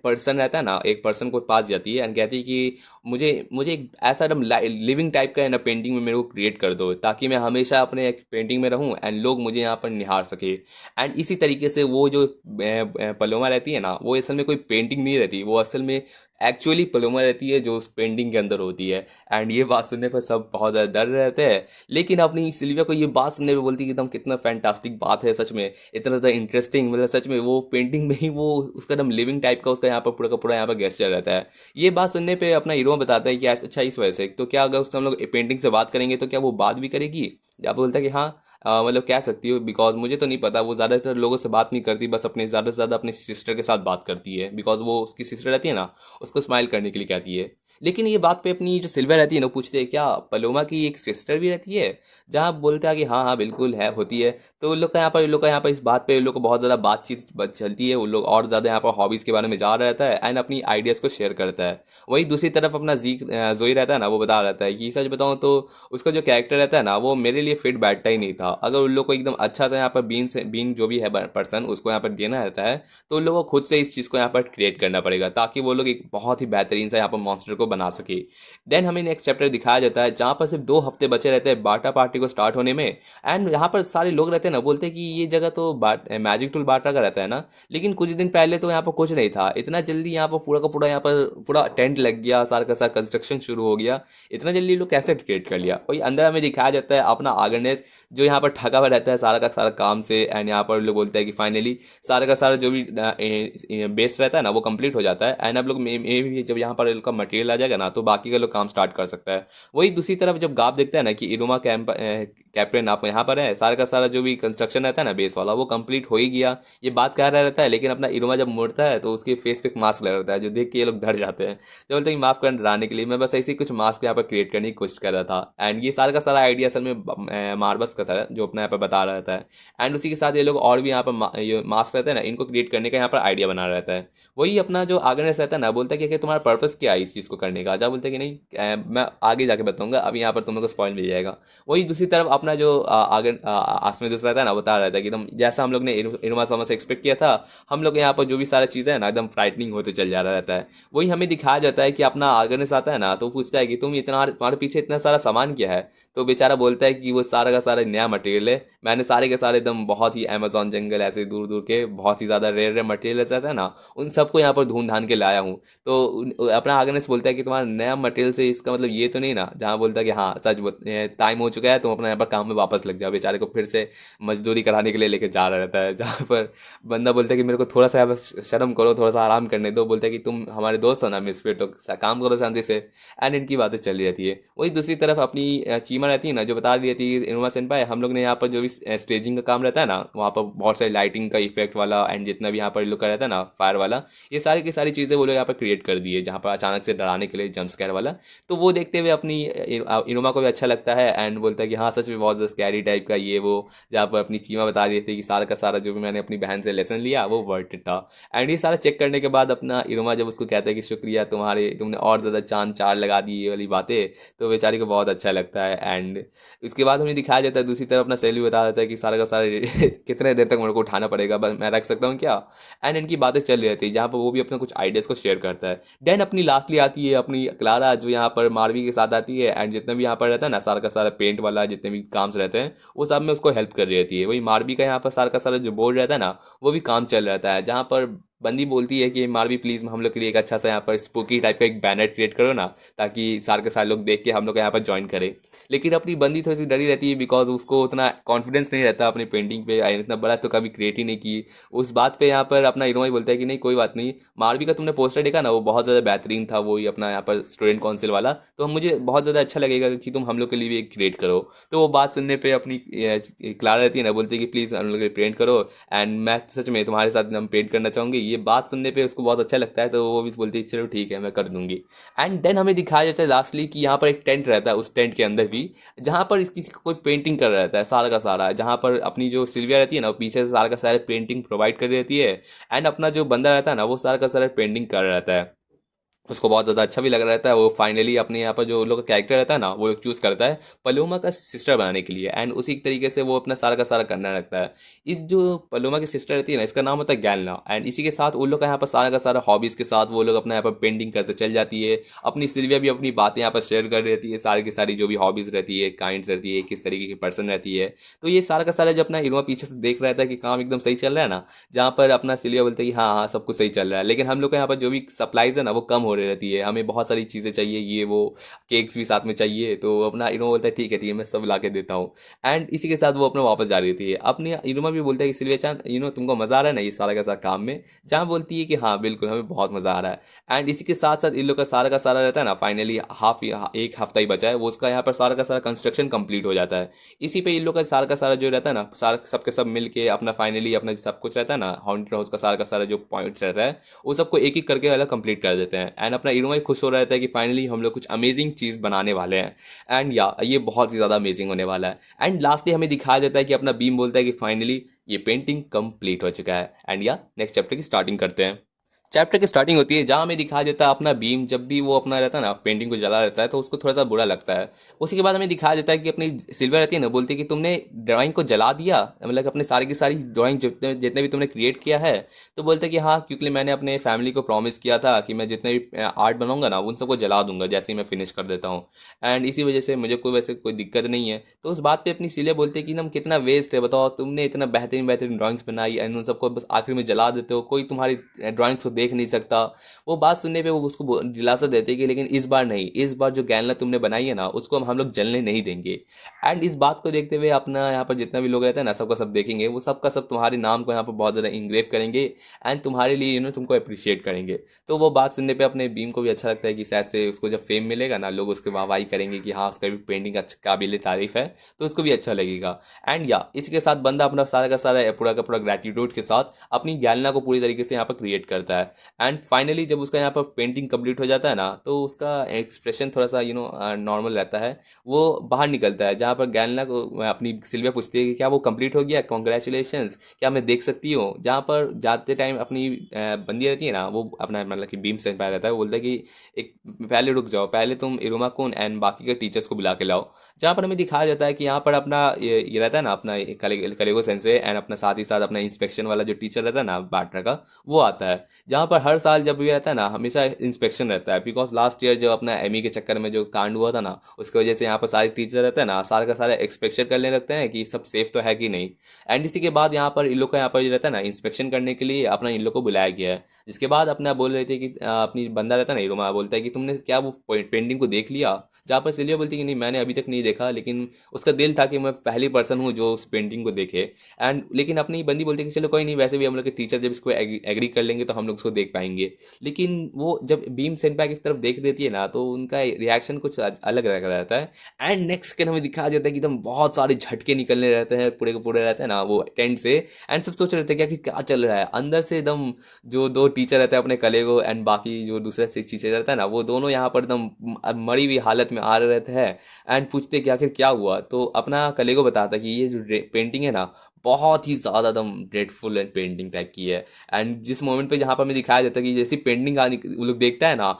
पर्सन रहता है ना, एक पर्सन को पास जाती है एंड कहती है कि मुझे मुझे एक ऐसा एकदम लिविंग टाइप का है ना पेंटिंग में मेरे को क्रिएट कर दो, ताकि मैं हमेशा अपने एक पेंटिंग में रहूं एंड लोग मुझे यहाँ पर निहार सके। एंड इसी तरीके से वो जो पलोमा रहती है ना, वो असल में कोई पेंटिंग नहीं रहती, वो असल में एक्चुअली पलोमा रहती है जो उस पेंटिंग के अंदर होती है। एंड ये बात सुनने पर सब बहुत ज़्यादा डर रहते हैं, लेकिन अपनी सिल्विया को ये बात सुनने पर बोलती है कि एकदम कितना फैंटास्टिक बात है, सच में इतना ज़्यादा इंटरेस्टिंग, मतलब सच में वो पेंटिंग में ही वो उसका एकदम लिविंग टाइप का उसका यहाँ पर पूरा का पूरा यहाँ पर गेस्चर रहता है। ये बात सुनने पे अपना हीरो बताता है कि अच्छा इस वजह से तो क्या अगर उससे हम लोग पेंटिंग से बात करेंगे तो क्या वो बात भी करेगी। जब बोलता है कि हाँ मतलब कह सकती हो, बिकॉज मुझे तो नहीं पता, वो ज़्यादातर लोगों से बात नहीं करती, बस अपने ज़्यादा से ज़्यादा अपनी सिस्टर के साथ बात करती है, बिकॉज वो उसकी सिस्टर रहती है ना, उसको स्माइल करने के लिए कहती है। लेकिन ये बात पे अपनी जो सिल्वर रहती है ना, पूछते हैं क्या पलोमा की एक सिस्टर भी रहती है, जहाँ बोलता है कि हाँ हाँ बिल्कुल है, होती है। तो उन लोग का यहाँ पर, उन लोग का यहाँ पर इस बात पे उन लोग को बहुत ज़्यादा बातचीत चलती है, उन लोग और ज़्यादा यहाँ पर हॉबीज़ के बारे में जा रहता है एंड अपनी आइडियाज़ को शेयर करता है। वही दूसरी तरफ अपना जोई रहता है ना, वो बता रहता है कि सच बताऊँ तो उसका जो कैरेक्टर रहता है ना, वो मेरे लिए फिट बैठता ही नहीं था। अगर उन लोग को एकदम अच्छा सा यहाँ पर बीन जो भी है पर्सन, उसको यहाँ पर देना रहता है, तो उन लोगों को खुद से इस चीज़ को यहाँ पर क्रिएट करना पड़ेगा, ताकि वो लोग एक बहुत ही बेहतरीन सा यहाँ पर मॉन्स्टर को बना सके। देन हमें नेक्स्ट चैप्टर दिखाया जाता है जहाँ पर सिर्फ 2 हफ्ते बचे रहते हैं बाटा पार्टी को स्टार्ट होने में। एंड यहाँ पर सारे लोग रहते हैं ना, बोलते हैं कि ये जगह तो मैजिक टूल बाटा का रहता है ना, लेकिन कुछ दिन पहले तो यहाँ पर कुछ नहीं था, इतना जल्दी यहाँ पर पूरा का पूरा यहाँ पर पूरा टेंट लग गया, सारा का सारा कंस्ट्रक्शन शुरू हो गया, इतना जल्दी लोग कैसे क्रिएट कर लिया। वही अंदर हमें दिखाया जाता है अपना आगरनेस, जो यहाँ पर ठगा हुआ रहता है सारा का सारा काम से। एंड यहाँ पर लोग बोलते हैं कि फाइनली सारा का सारा जो भी बेस रहता है ना, वो कंप्लीट हो जाता है। एंड अब लोग मे भी जब यहाँ पर इनका मटेरियल आ जाएगा ना, तो बाकी का लोग काम स्टार्ट कर सकता है। वही दूसरी तरफ जब गाप देखता है ना कि इरुमा कैप्टन आप यहाँ पर है, सारा का सारा जो भी कंस्ट्रक्शन रहता है ना बेस वाला, वो कंप्लीट हो ही गया, ये बात कह रहा रहता है। लेकिन अपना इरुमा जब मुड़ता है तो उसके फेस पे एक मास्क लगा रहता है, जो देख के ये लोग डर जाते हैं। जो बोलते हैं कि माफ कर डराने के लिए, मैं बस ऐसे ही कुछ मास्क यहाँ पर क्रिएट करने की कोशिश कर रहा था। एंड ये सारा का सारा आइडिया असल में मार्बस का था, जो अपना यहाँ पर बता रहा था। एंड उसी के साथ ये लोग और भी यहाँ पर ये मास्क रहते हैं ना, इनको क्रिएट करने का यहाँ पर आइडिया बना रहता है। वही अपना जो आगे रहता है ना, बोलता है कि तुम्हारा पर्पस क्या है इस चीज़ को करने का। जब बोलते हैं कि नहीं मैं आगे जाके बताऊंगा, अभी यहाँ पर तुम लोग को स्पॉइल मिल जाएगा। वही दूसरी तरफ अपना जो आगे आसमें दूसरा रहता है ना, बता रहा था कि एकदम जैसा हम लोग ने इनुमा सामा से एक्सपेक्ट किया था, हम लोग यहाँ पर जो भी सारा चीज़ें है ना, एकदम फ्राइटनिंग होते चल जा रहा रहता है। वही हमें दिखाया जाता है कि अपना आगे से आता है ना, तो पूछता है कि तुम इतना, तुम्हारे पीछे इतना सारा सामान क्या है। तो बेचारा बोलता है कि वो सारा का सारा नया मटेरियल है, मैंने सारे के सारे एकदम बहुत ही अमेजोन जंगल ऐसे दूर दूर के बहुत ही ज़्यादा रेयर रेयर मटेरियल रहता है ना, उन सबको यहाँ पर ढूंढ ढांड के लाया हूँ। तो अपना आगनेस बोलता है कि तुम्हारा नया मटेरियल से इसका मतलब ये तो नहीं ना, जहाँ बोलता है कि हाँ सच टाइम हो चुका है, तुम अपना यहाँ पर काम में वापस लग जाओ। बेचारे को फिर से मजदूरी कराने के लिए लेके जा रहा रहता है, जहाँ पर बंदा बोलता है कि मेरे को थोड़ा सा यहाँ पर शर्म करो, थोड़ा सा आराम करने दो। बोलता है कि तुम हमारे दोस्त हो ना मिसफिट, तो काम करो शांति से। एंड इनकी बातें चली रहती है। वही दूसरी तरफ अपनी चीमा रहती है ना, जो बता रही रहती है इनुमा सेनपाई, हम लोग ने यहाँ पर जो भी स्टेजिंग का काम रहता है ना, वहाँ पर बहुत सारी लाइटिंग का इफेक्ट वाला एंड जितना भी यहाँ पर लुक रहता है ना फायर वाला, ये सारी की सारी चीज़ें वो लोग यहाँ पर क्रिएट कर दी है, जहाँ पर अचानक से डराने के लिए जंप स्कैर वाला। तो वो देखते हुए अपनी इनुमा को भी अच्छा लगता है एंड बोलता है कि हाँ सच में बहुत ज़्यादा स्कैरी टाइप का ये वो, जहाँ पर अपनी चीमा बता रही थी कि सारा का सारा जो भी मैंने अपनी बहन से लेसन लिया वो वर्थ इट था। एंड ये सारा चेक करने के बाद अपना इनुमा जब उसको कहता है कि शुक्रिया तुमने और ज़्यादा चांद चार लगा दी ये वाली बातें, तो बेचारी को बहुत अच्छा लगता है। एंड उसके बाद हमें दिखाया जाता है दूसरी तरफ अपना सैलू बता रहता है कि सारा का सारा कितने देर तक मेरे को उठाना पड़ेगा, बस मैं रख सकता हूँ क्या। एंड इनकी बातें चल रही थी, जहाँ पर वो भी अपने कुछ आइडियाज़ को शेयर करता है। देन अपनी लास्टली आती है अपनी क्लारा, जो यहाँ पर मारवी के साथ आती है। एंड जितना भी यहाँ पर रहता है ना सारा का सारा पेंट वाला जितने भी काम रहते हैं, वो सब में उसको हेल्प कर रही रहती है। वही मारवी का यहाँ पर सारा का सारा जो बोर्ड रहता है ना, वो भी काम चल रहता है, जहाँ पर बंदी बोलती है कि मारवी प्लीज़ हम लोग के लिए एक अच्छा सा यहाँ पर स्पूकी टाइप का एक बैनर क्रिएट करो ना, ताकि सारे के सारे लोग देख के हम लोग यहाँ पर ज्वाइन करें। लेकिन अपनी बंदी थोड़ी सी डरी रहती है, बिकॉज उसको उतना कॉन्फिडेंस नहीं रहता अपनी पेंटिंग पे, इतना बड़ा तो कभी क्रिएट ही नहीं की। उस बात पे यहाँ पर अपना हीरो ही बोलता है कि नहीं कोई बात नहीं, मारवी का तुमने पोस्टर देखा ना, वो बहुत ज़्यादा बेहतरीन था, वही अपना यहाँ पर स्टूडेंट काउंसिल वाला, तो मुझे बहुत ज़्यादा अच्छा लगेगा कि तुम हम लोग के लिए भी एक क्रिएट करो। तो वो बात सुनने पर अपनी क्लारा रहती है ना, बोलती है कि प्लीज़ हम लोग के लिए पेंट करो एंड मैं सच में तुम्हारे साथ हम पेंट करना चाहूँगी। ये बात सुनने पे उसको बहुत अच्छा लगता है, तो वो भी बोलती है चलो ठीक है मैं कर दूंगी। एंड देन हमें दिखाया जाता है लास्टली कि यहाँ पर एक टेंट रहता है, उस टेंट के अंदर भी, जहाँ पर इस किसी का कोई पेंटिंग कर रहा रहता है सारा का सारा, जहाँ पर अपनी जो सिल्विया रहती है ना, वो पीछे से सारा का सारा पेंटिंग प्रोवाइड कर रही रहती है। एंड अपना जो बंदा रहता है ना, वो सारा का सारा पेंटिंग कर रहा रहता है। उसको बहुत ज़्यादा अच्छा भी लग रहा रहता है। वो फाइनली अपने यहाँ पर जो उन लोग का कैरेक्टर रहता है ना, वो लोग चूज़ करता है पलोमा का सिस्टर बनाने के लिए, एंड उसी तरीके से वो अपना सारा का सारा करना रहता है। इस जो पलोमा की सिस्टर रहती है ना, इसका नाम होता है गैलना, एंड इसी के साथ उन लोग का यहाँ पर सारा का सारा हॉबीज़ के साथ वो लोग अपना यहाँ पर पेंटिंग करते चल जाती है। अपनी सिल्विया भी अपनी बातें यहाँ पर शेयर कर रहती है, सारी की सारी जो भी हॉबीज़ रहती है, काइंड्स रहती है, किस तरीके की पर्सन रहती है। तो ये सारा का सारा जो अपना इनोवा पीछे से देख रहा था कि काम एकदम सही चल रहा है ना, जहाँ पर अपना सिल्विया बोलते हैं कि हाँ हाँ सब कुछ सही चल रहा है, लेकिन हम लोग के यहाँ पर जो भी सप्लाईज है ना वो कम हो रही रहती है, हमें बहुत सारी चीज़ें चाहिए, ये वो केक्स भी साथ में चाहिए। तो अपना इनो बोलता है ठीक है मैं सब ला के देता हूँ। एंड इसी के साथ वो अपना वापस जा रही थी। अपनी इनुमा भी बोलता है कि सिल्विया चांद तुमको मज़ा आ रहा है ना ये सारा का सारा काम में, जहाँ बोलती है कि हाँ बिल्कुल हमें बहुत मज़ा आ रहा है। एंड इसी के साथ साथ इन लोग का सारा रहता है ना, फाइनली एक हफ्ता ही बचा है, वो उसका यहाँ पर सारा का सारा कंस्ट्रक्शन कंप्लीट हो जाता है। इसी पे इन लोग का सारा जो रहता है ना, सारा सबके सब मिल के अपना फाइनली अपना सब कुछ रहता है ना, हॉन्टेड हाउस का सारा जो पॉइंट्स रहता है वो सबको एक एक करके अलग कंप्लीट कर देते हैं। एंड अपना इनुमा खुश हो रहता है कि फाइनली हम लोग कुछ अमेजिंग चीज़ बनाने वाले हैं। एंड या ये बहुत ही ज़्यादा अमेजिंग होने वाला है। एंड लास्टली हमें दिखाया जाता है कि अपना बीम बोलता है कि फाइनली ये पेंटिंग कंप्लीट हो चुका है। एंड या नेक्स्ट चैप्टर की स्टार्टिंग करते हैं। चैप्टर की स्टार्टिंग होती है जहाँ हमें दिखाया जाता है अपना बीम जब भी वो अपना रहता है ना पेंटिंग को जला रहता है तो उसको थोड़ा सा बुरा लगता है। उसी के बाद हमें दिखाया जाता है कि अपनी सिल्वर रहती है ना, बोलती है कि तुमने ड्राइंग को जला दिया, मतलब अपने सारी की सारी ड्राइंग जितने जितने भी तुमने क्रिएट किया है। तो बोलते हैं कि हाँ, क्योंकि मैंने अपने फैमिली को प्रॉमिस किया था कि मैं जितने भी आर्ट बनाऊंगा ना उन सबको जला दूंगा जैसे ही मैं फिनिश कर देता हूँ। एंड इसी वजह से मुझे कोई वैसे कोई दिक्कत नहीं है। तो उस बात पे अपनी सिले बोलते हैं कि हम कितना वेस्ट है, बताओ तुमने इतना बेहतरीन बेहतरीन ड्राइंग्स बनाई एंड उन सबको बस आखिर में जला देते हो, कोई तुम्हारी ड्राइंग्स को देख नहीं सकता। वो बात सुनने पे वो उसको दिलासा देते कि लेकिन इस बार नहीं, इस बार जो गैनला तुमने बनाई है ना उसको हम लोग जलने नहीं देंगे। एंड इस बात को देखते हुए अपना यहाँ पर जितना भी लोग रहते हैं ना सबका सब देखेंगे, वो सबका सब तुम्हारे नाम को यहाँ पर बहुत ज़्यादा इंग्रेव करेंगे एंड तुम्हारे लिए तुमको अप्रिशिएट करेंगे। तो वो बात सुनने पे अपने बीम को भी अच्छा लगता है कि शायद से उसको जब फेम मिलेगा ना लोग उसके वाहवाही करेंगे कि हाँ उसका भी पेंटिंग अच्छा काबिल तारीफ है, तो उसको भी अच्छा लगेगा। एंड या इसी के साथ बंदा अपना सारा का सारा पूरा का पूरा ग्रेटिट्यूड के साथ अपनी गैलना को पूरी तरीके से यहाँ पर क्रिएट करता है। एंड फाइनली जब उसका यहाँ पर पेंटिंग कंप्लीट हो जाता है ना तो उसका एक्सप्रेशन थोड़ा सा नॉर्मल रहता है। वो बाहर निकलता है जहाँ पर गैलना को अपनी सिल्विया पूछती है कि क्या वो कंप्लीट हो गया, कॉन्ग्रेचुलेशंस, क्या मैं देख सकती हूँ। जहाँ पर जाते टाइम अपनी बंदी रहती है ना, वो अपना मतलब कि बीम से पाया रहता है, वो बोलता है कि एक पहले रुक जाओ, पहले तुम इरुमा कुन एंड बाकी के टीचर्स को बुला के लाओ। जहाँ पर हमें दिखाया जाता है कि यहाँ पर अपना ये रहता है ना अपना कलेगो सेंसे एंड अपना साथ ही साथ अपना इंस्पेक्शन वाला जो टीचर रहता है ना बाटरा का, वो आता है। जहाँ पर हर साल जब भी रहता है ना हमेशा इंस्पेक्शन रहता है, बिकॉज लास्ट ईयर जो अपना एमी के चक्कर में जो कांड हुआ था ना उसकी वजह से यहाँ पर सारे टीचर रहते हैं ना सारे का सारे एक्सपेक्शन करने लगते हैं कि सब सेफ तो है कि नहीं। एंड इसी के बाद यहाँ पर इन लोग का यहाँ पर जो रहता है ना इंस्पेक्शन करने के लिए अपना इन लोग को बुलाया गया है। जिसके बाद अपना बोल रहे थे कि अपनी बंदा रहता है ना हीरोमा बोलता है कि तुमने क्या वो पेंटिंग को देख लिया। जहाँ पर सिलिया बोलती है कि नहीं मैंने अभी तक नहीं देखा, लेकिन उसका दिल था कि मैं पहली पर्सन हूँ जो उस पेंटिंग को देखे। एंड लेकिन अपनी बंदी बोलती है कि चलो कोई नहीं, वैसे भी हम लोग के टीचर जब इसको एग्री कर लेंगे तो हम लोग उसको देख पाएंगे। लेकिन वो जब भीम सेनपाई की तरफ देख देती है ना तो उनका रिएक्शन कुछ अलग लग रहता है। एंड नेक्स्ट सेकंड हमें दिखाया जाता है कि एकदम बहुत सारे झटके निकलने रहते हैं पूरे के पूरे रहते हैं ना वो टेंट से। एंड सब सोच रहे थे क्या कि क्या चल रहा है अंदर से। एकदम जो दो टीचर रहते हैं अपने कलेगो एंड बाकी जो दूसरे टीचर रहता है ना वो दोनों यहाँ पर एकदम मरी हुई हालत में आ रहे रहते हैं। एंड पूछते कि आखिर क्या हुआ, तो अपना कलेगो बताता कि ये जो पेंटिंग है ना बहुत ही ज़्यादा एकदम ड्रेडफुल एंड पेंटिंग टाइप की है। एंड जिस मोमेंट पे जहाँ पर हमें दिखाया जाता है कि जैसी पेंटिंग वो लोग देखता है ना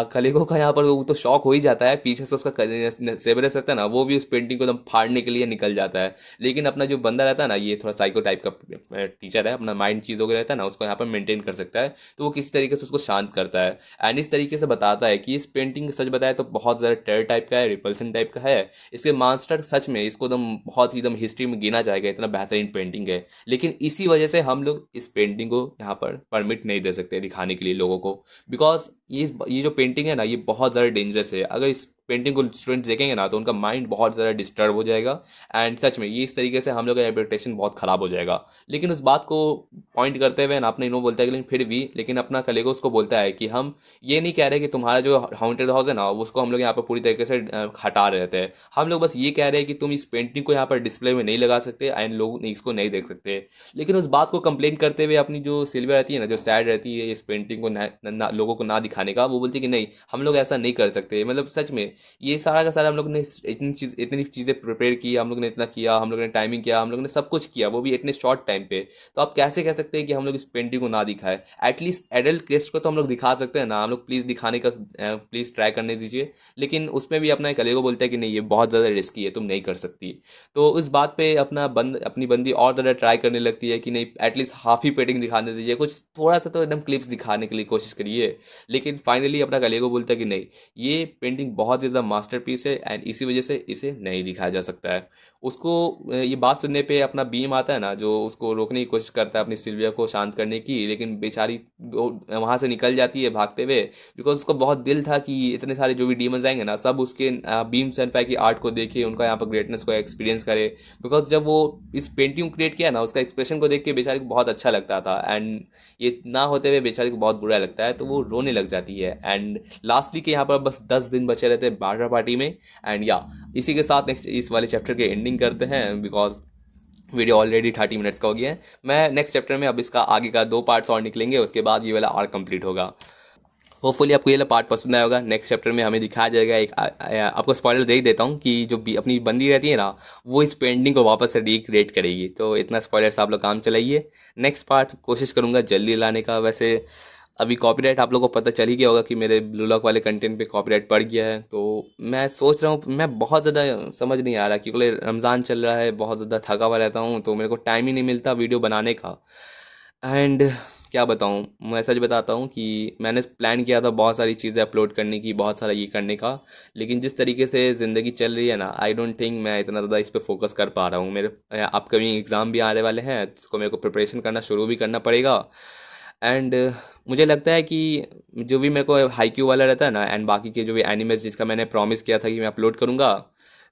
कलेगो का यहाँ पर वो तो शॉक हो ही जाता है, पीछे से उसका सेवरस रहता है ना वो भी उस पेंटिंग को एकदम फाड़ने के लिए निकल जाता है। लेकिन अपना जो बंदा रहता है ना ये थोड़ा साइको टाइप का टीचर है, अपना माइंड चीज़ों का रहता है ना उसको यहाँ पर मेंटेन कर सकता है, तो वो किसी तरीके से उसको शांत करता है। एंड इस तरीके से बताता है कि इस पेंटिंग सच बताए तो बहुत ज़्यादा टेरर टाइप का है, रिपल्सन टाइप का है। इसके मास्टर सच में इसको एकदम बहुत ही एकदम हिस्ट्री में गिना जाएगा, इतना बेहतरीन पेंटिंग है। लेकिन इसी वजह से हम लोग इस पेंटिंग को यहाँ पर परमिट नहीं दे सकते दिखाने के लिए लोगों को, बिकॉज ये जो पेंटिंग है ना ये बहुत ज़्यादा डेंजरस है। अगर इस पेंटिंग को स्टूडेंट्स देखेंगे ना तो उनका माइंड बहुत ज़्यादा डिस्टर्ब हो जाएगा। एंड सच में ये इस तरीके से हम लोग का रेपुटेशन बहुत ख़राब हो जाएगा। लेकिन उस बात को पॉइंट करते हुए ना आपने इन्हों बोलता है कि लेकिन फिर भी लेकिन अपना कलेगो उसको बोलता है कि हम ये नहीं कह रहे कि तुम्हारा जो हॉन्टेड हाउस है ना उसको हम लोग यहाँ पर पूरी तरीके से हटा रहे थे। हम लोग बस ये कह रहे हैं कि तुम इस पेंटिंग को यहाँ पर डिस्प्ले में नहीं लगा सकते एंड लोग इसको नहीं देख सकते। लेकिन उस बात को कंप्लेन करते हुए अपनी जो सिल्विया रहती है ना जो सैड रहती है इस पेंटिंग को लोगों को ना दिखाने का, वो बोलती है कि नहीं हम लोग ऐसा नहीं कर सकते। मतलब सच में ये सारा का सारा हम लोग ने इतनी चीज़ें प्रिपेयर की, हम लोग ने इतना किया, हम लोग ने टाइमिंग किया, हम लोग ने सब कुछ किया, वो भी इतने शॉर्ट टाइम पे। तो आप कैसे कह सकते हैं कि हम लोग इस पेंटिंग को ना दिखाए? एटलीस्ट एडल्ट क्रेस्ट को तो हम लोग दिखा सकते हैं ना, हम लोग प्लीज़ दिखाने का प्लीज़ ट्राई करने दीजिए। लेकिन उसमें भी अपना एक कलीगो बोलता है कि नहीं, ये बहुत ज़्यादा रिस्की है, तुम नहीं कर सकती। तो उस बात पे अपनी बंदी और ज़्यादा ट्राई करने लगती है कि नहीं, एटलीस्ट हाफ ही पेंटिंग दिखाने दीजिए, कुछ थोड़ा सा तो एकदम क्लिप्स दिखाने के लिए कोशिश करिए। लेकिन फाइनली अपना कलीगो बोलता है कि नहीं, ये पेंटिंग बहुत ज़्यादा मास्टरपीस है एंड इसी वजह से इसे नहीं दिखाया जा सकता है। उसको ये बात सुनने पे अपना बीम आता है ना, जो उसको रोकने की कोशिश करता है अपनी सिल्विया को शांत करने की, लेकिन बेचारी वहाँ से निकल जाती है भागते हुए। बिकॉज उसको बहुत दिल था कि इतने सारे जो भी डीमंस आएंगे ना, सब उसके बीम सेनपाई की आर्ट को देखे, उनका यहाँ पर ग्रेटनेस को एक्सपीरियंस करे। बिकॉज जब वो इस पेंटिंग क्रिएट किया ना, उसका एक्सप्रेशन को देख के बेचारी को बहुत अच्छा लगता था एंड ये ना होते हुए बेचारी को बहुत बुरा लगता है, तो वो रोने लग जाती है। एंड लास्टली के यहाँ पर बस 10 दिन बचे रहते हैं बारह पार्टी में। एंड या इसी के साथ नेक्स्ट इस वाले चैप्टर के एंडिंग करते हैं, बिकॉज वीडियो ऑलरेडी 30 मिनट्स का हो गया है। मैं नेक्स्ट चैप्टर में अब इसका आगे का 2 पार्ट्स और निकलेंगे, उसके बाद ये वाला आर्क कंप्लीट होगा। होपफुली आपको ये वाला पार्ट पसंद आया होगा। नेक्स्ट चैप्टर में हमें दिखाया जाएगा एक आपको स्पॉइलर दे ही देता हूँ कि जो अपनी बंदी रहती है ना, वो इस पेंटिंग को वापस से रिक्रिएट करेगी। तो इतना स्पॉइलर से आप लोग काम चलाइए। नेक्स्ट पार्ट कोशिश करूँगा जल्दी लाने का। वैसे अभी कॉपीराइट आप लोगों को पता चल ही गया होगा कि मेरे ब्लू लॉक वाले कंटेंट पे कॉपीराइट पड़ गया है। तो मैं सोच रहा हूँ, मैं बहुत ज़्यादा समझ नहीं आ रहा क्योंकि रमज़ान चल रहा है, बहुत ज़्यादा थका हुआ रहता हूँ, तो मेरे को टाइम ही नहीं मिलता वीडियो बनाने का। एंड क्या बताऊँ, मैं सच बताता हूँ कि मैंने प्लान किया था बहुत सारी चीज़ें अपलोड करने की, बहुत सारा ये करने का, लेकिन जिस तरीके से ज़िंदगी चल रही है ना, आई डोंट थिंक मैं इतना ज़्यादा इस पर फोकस कर पा रहा हूँ। मेरे अपकमिंग एग्ज़ाम भी आने वाले हैं, जिसको मेरे को प्रिपरेशन करना शुरू भी करना पड़ेगा। एंड मुझे लगता है कि जो भी मेरे को हाई क्यू वाला रहता है ना, एंड बाकी के जो भी एनिमेज जिसका मैंने प्रॉमिस किया था कि मैं अपलोड करूँगा,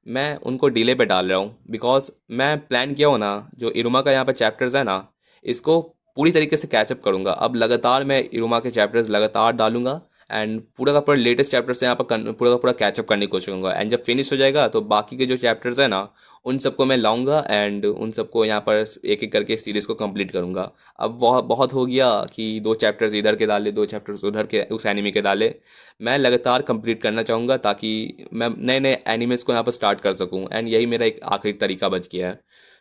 मैं उनको डिले पे डाल रहा हूँ। बिकॉज मैं प्लान किया हूँ ना, जो इरुमा का यहाँ पर चैप्टर्स है ना, इसको पूरी तरीके से कैचअप करूँगा। अब लगातार मैं इरुमा के चैप्टर्स लगातार डालूंगा एंड पूरा का पूरा लेटेस्ट चैप्टर से यहाँ पर पूरा का पूरा कैचअप करने की कोशिश करूँगा। एंड जब फिनिश हो जाएगा तो बाकी के जो चैप्टर्स हैं ना, उन सबको मैं लाऊंगा एंड उन सबको यहाँ पर एक एक करके सीरीज़ को कंप्लीट करूँगा। अब बहुत बहुत हो गया कि 2 चैप्टर्स इधर के डाले, 2 चैप्टर्स उधर के उस एनिमे के डाले। मैं लगातार कंप्लीट करना चाहूँगा ताकि मैं नए नए एनिमेज को यहाँ पर स्टार्ट कर सकूँ, एंड यही मेरा एक आखिरी तरीका बच गया है।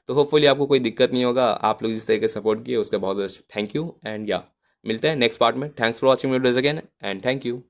तो होपफुली आपको कोई दिक्कत नहीं होगा। आप लोग जिस तरीके से सपोर्ट किए उसका बहुत बहुत थैंक यू। एंड या मिलते हैं नेक्स्ट पार्ट में। Thanks for watching videos again and thank you.